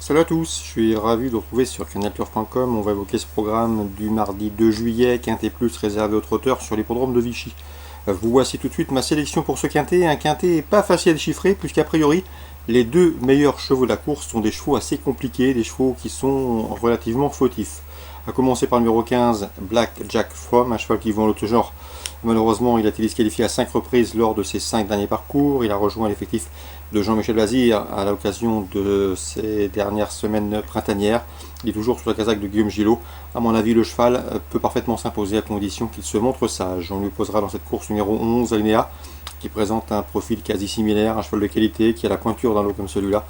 Salut à tous, je suis ravi de vous retrouver sur canalturf.com. On va évoquer ce programme du mardi 2 juillet, Quintet Plus réservé aux trotteurs sur l'hippodrome de Vichy. Vous voici tout de suite ma sélection pour ce quintet. Un quintet pas facile à déchiffrer, puisqu'a priori, les deux meilleurs chevaux de la course sont des chevaux assez compliqués, des chevaux qui sont relativement fautifs. A commencer par le numéro 15, Black Jack From, un cheval qui vaut en l'autre genre. Malheureusement, il a été disqualifié à 5 reprises lors de ses 5 derniers parcours. Il a rejoint l'effectif de Jean-Michel Bazir à l'occasion de ces dernières semaines printanières. Il est toujours sur la casaque de Guillaume Gillot. À mon avis, le cheval peut parfaitement s'imposer à condition qu'il se montre sage. On lui posera dans cette course numéro 11, Alinéa, qui présente un profil quasi similaire, un cheval de qualité qui a la pointure d'un lot comme celui-là.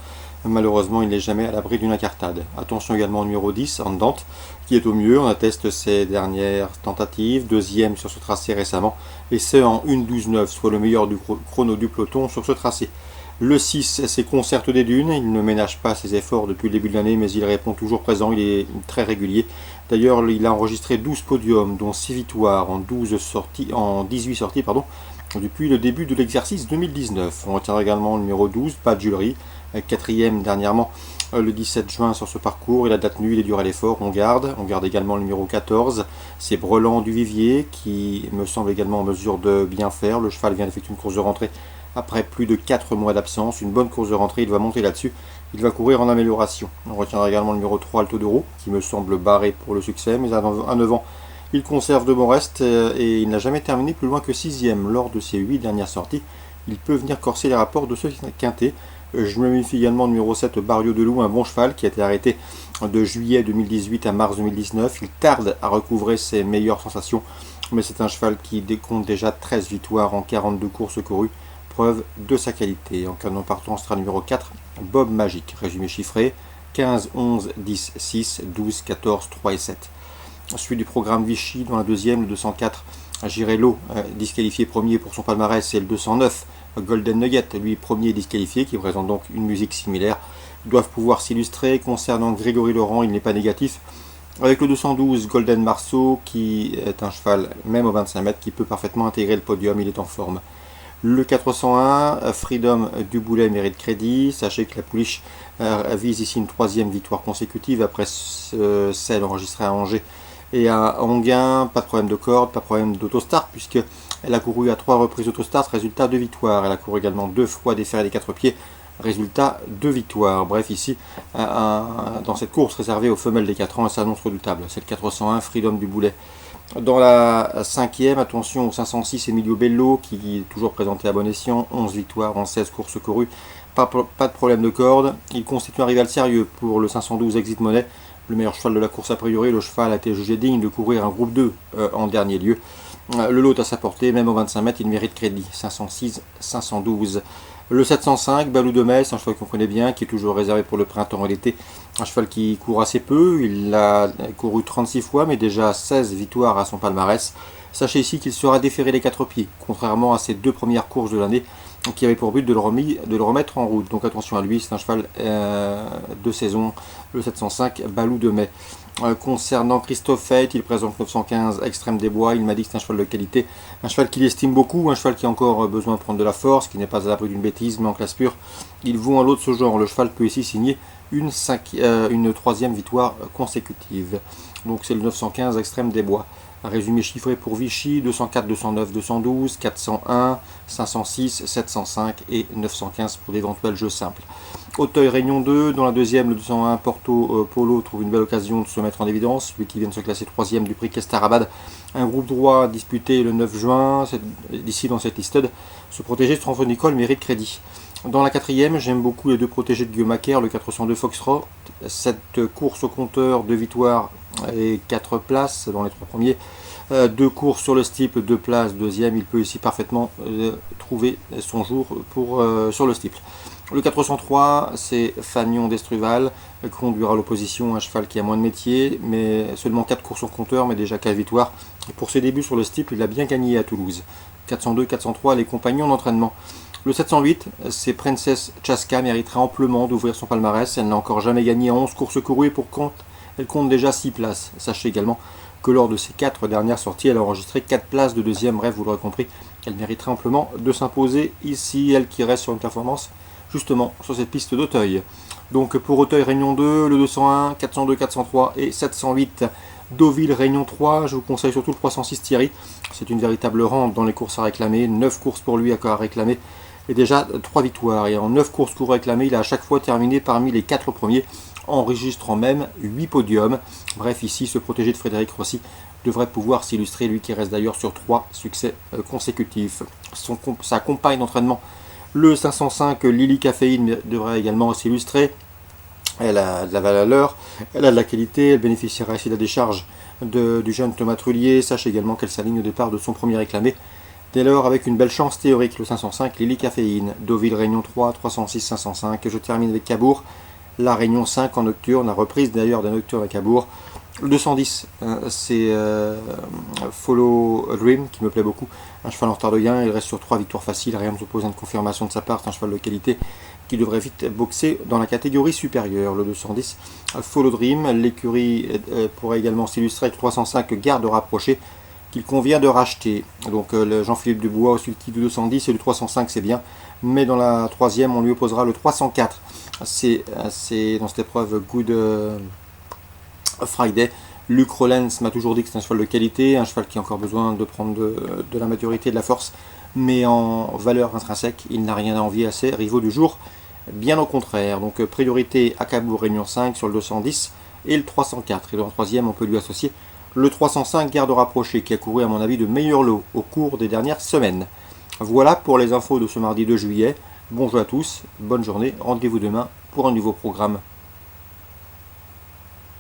Malheureusement, il n'est jamais à l'abri d'une incartade. Attention également au numéro 10, Andante, qui est au mieux. On atteste ses dernières tentatives, deuxième sur ce tracé récemment, et c'est en 1.12.9, soit le meilleur du chrono du peloton sur ce tracé. Le 6, c'est Concerte des Dunes. Il ne ménage pas ses efforts depuis le début de l'année, mais il répond toujours présent. Il est très régulier. D'ailleurs, il a enregistré 12 podiums, dont 6 victoires en 18 sorties, depuis le début de l'exercice 2019. On retient également le numéro 12, Pas de Julerie, quatrième dernièrement le 17 juin sur ce parcours. Il a date nue, il est dur à l'effort, on garde également le numéro 14, c'est Brelan du Vivier, qui me semble également en mesure de bien faire. Le cheval vient d'effectuer une course de rentrée après plus de 4 mois d'absence, une bonne course de rentrée, il va monter là-dessus, il va courir en amélioration. On retiendra également le numéro 3, Alto d'Euro, qui me semble barré pour le succès, mais à 9 ans, il conserve de bons restes et il n'a jamais terminé plus loin que 6ème lors de ses 8 dernières sorties. Il peut venir corser les rapports de ce quintet. Je me méfie également du numéro 7, Barrio de Loup, un bon cheval qui a été arrêté de juillet 2018 à mars 2019. Il tarde à recouvrer ses meilleures sensations, mais c'est un cheval qui décompte déjà 13 victoires en 42 courses courues, preuve de sa qualité. En cas de non-partant, sera numéro 4, Bob Magique, résumé chiffré 15, 11, 10, 6, 12, 14, 3 et 7. Suite du programme Vichy, dans la deuxième, le 204, Girello, disqualifié premier pour son palmarès, et le 209, Golden Nugget, lui premier disqualifié, qui présente donc une musique similaire, doivent pouvoir s'illustrer. Concernant Grégory Laurent, il n'est pas négatif, avec le 212, Golden Marceau, qui est un cheval, même au 25 mètres, qui peut parfaitement intégrer le podium, il est en forme. Le 401, Freedom du Boulet mérite crédit. Sachez que la pouliche vise ici une 3e victoire consécutive après celle enregistrée à Angers et à Anguin. Pas de problème de corde, pas de problème d'autostart, puisqu'elle a couru à 3 reprises autostart, résultat 2 victoires. Elle a couru également 2 fois des ferrets des 4 pieds, résultat 2 victoires. Bref, ici, dans cette course réservée aux femelles des 4 ans, elle s'annonce redoutable. C'est le 401, Freedom du Boulet. Dans la 5e, attention au 506, Emilio Bello, qui est toujours présenté à bon escient, 11 victoires en 16 courses courues, pas de problème de corde. Il constitue un rival sérieux pour le 512 Exit Money, le meilleur cheval de la course a priori. Le cheval a été jugé digne de courir un groupe 2 en dernier lieu. Le lot à sa portée, même au 25 mètres, il mérite crédit, 506, 512. Le 705, Balou de Metz, un cheval qu'on connaît bien, qui est toujours réservé pour le printemps et l'été. Un cheval qui court assez peu, il a couru 36 fois, mais déjà 16 victoires à son palmarès. Sachez ici qu'il sera déféré les 4 pieds, contrairement à ses 2 premières courses de l'année, qui avaient pour but de le remettre en route. Donc attention à lui, c'est un cheval de saison, le 705, Balou de Mai. Concernant Christophe Fate, il présente 915 Extrême des Bois. Il m'a dit que c'est un cheval de qualité, un cheval qu'il estime beaucoup, un cheval qui a encore besoin de prendre de la force, qui n'est pas à l'abri d'une bêtise, mais en classe pure, il vaut un lot de ce genre. Le cheval peut ici signer une 3e victoire consécutive. Donc c'est le 915 Extrême des Bois. Un résumé chiffré pour Vichy, 204, 209, 212, 401, 506, 705 et 915 pour d'éventuels jeux simples. Auteuil Réunion 2, dans la deuxième, le 201 Porto Polo trouve une belle occasion de se mettre en évidence, lui qui vient de se classer 3e du prix Kestarabad. Un groupe droit disputé le 9 juin, d'ici dans cette liste, se protéger de François Nicole mérite crédit. Dans la 4e, j'aime beaucoup les 2 protégés de Guillaume Macaire, le 402 Foxtrot. Cette course au compteur, 2 victoires et 4 places dans les 3 premiers. 2 courses sur le steeple, 2 places, 2e, il peut ici parfaitement trouver son jour sur le steeple. Le 403, c'est Fagnon d'Estruval, conduira l'opposition, un cheval qui a moins de métier, mais seulement 4 courses au compteur, mais déjà 4 victoires. Et pour ses débuts sur le steeple, il a bien gagné à Toulouse. 402, 403, les compagnons d'entraînement. Le 708, c'est Princess Chaska, mériterait amplement d'ouvrir son palmarès. Elle n'a encore jamais gagné en 11 courses courues et pour compte, elle compte déjà 6 places. Sachez également que lors de ses 4 dernières sorties, elle a enregistré 4 places de 2e. Bref, vous l'aurez compris, elle mériterait amplement de s'imposer ici. Elle qui reste sur une performance, justement sur cette piste d'Auteuil. Donc pour Auteuil Réunion 2, le 201, 402, 403 et 708. Deauville Réunion 3, je vous conseille surtout le 306 Thierry. C'est une véritable rente dans les courses à réclamer. 9 courses pour lui à réclamer. Et déjà 3 victoires. Et en 9 courses courses réclamées, il a à chaque fois terminé parmi les 4 premiers, enregistrant même 8 podiums. Bref, ici, ce protégé de Frédéric Rossi devrait pouvoir s'illustrer, lui qui reste d'ailleurs sur 3 succès consécutifs. Sa compagne d'entraînement, le 505 Lily Caféine, devrait également s'illustrer. Elle a de la valeur, elle a de la qualité, elle bénéficiera ici de la décharge du jeune Thomas Trullier. Sache également qu'elle s'aligne au départ de son premier réclamé. Dès lors, avec une belle chance théorique, le 505 Lily Caféine, Deauville Réunion 3, 306 505. Je termine avec Cabourg, la Réunion 5 en nocturne, la reprise d'ailleurs d'un nocturne à Cabourg. Le 210, c'est Follow a Dream qui me plaît beaucoup. Un cheval en retard de gain, il reste sur 3 victoires faciles, rien ne s'oppose à une confirmation de sa part. C'est un cheval de qualité qui devrait vite boxer dans la catégorie supérieure. Le 210, Follow Dream, l'écurie pourrait également s'illustrer avec 305 Garde rapprochée qu'il convient de racheter. Donc Jean-Philippe Dubois au sulky du 210 et le 305 c'est bien, mais dans la troisième on lui opposera le 304. C'est dans cette épreuve Good Friday. Luc Rollens m'a toujours dit que c'est un cheval de qualité, un cheval qui a encore besoin de prendre de la maturité et de la force, mais en valeur intrinsèque, il n'a rien à envier à ses rivaux du jour, bien au contraire. Donc priorité à Cabourg Réunion 5 sur le 210 et le 304. Et dans le troisième, on peut lui associer le 305 Garde rapprochée qui a couru à mon avis de meilleurs lots au cours des dernières semaines. Voilà pour les infos de ce mardi 2 juillet. Bonjour à tous, bonne journée, rendez-vous demain pour un nouveau programme.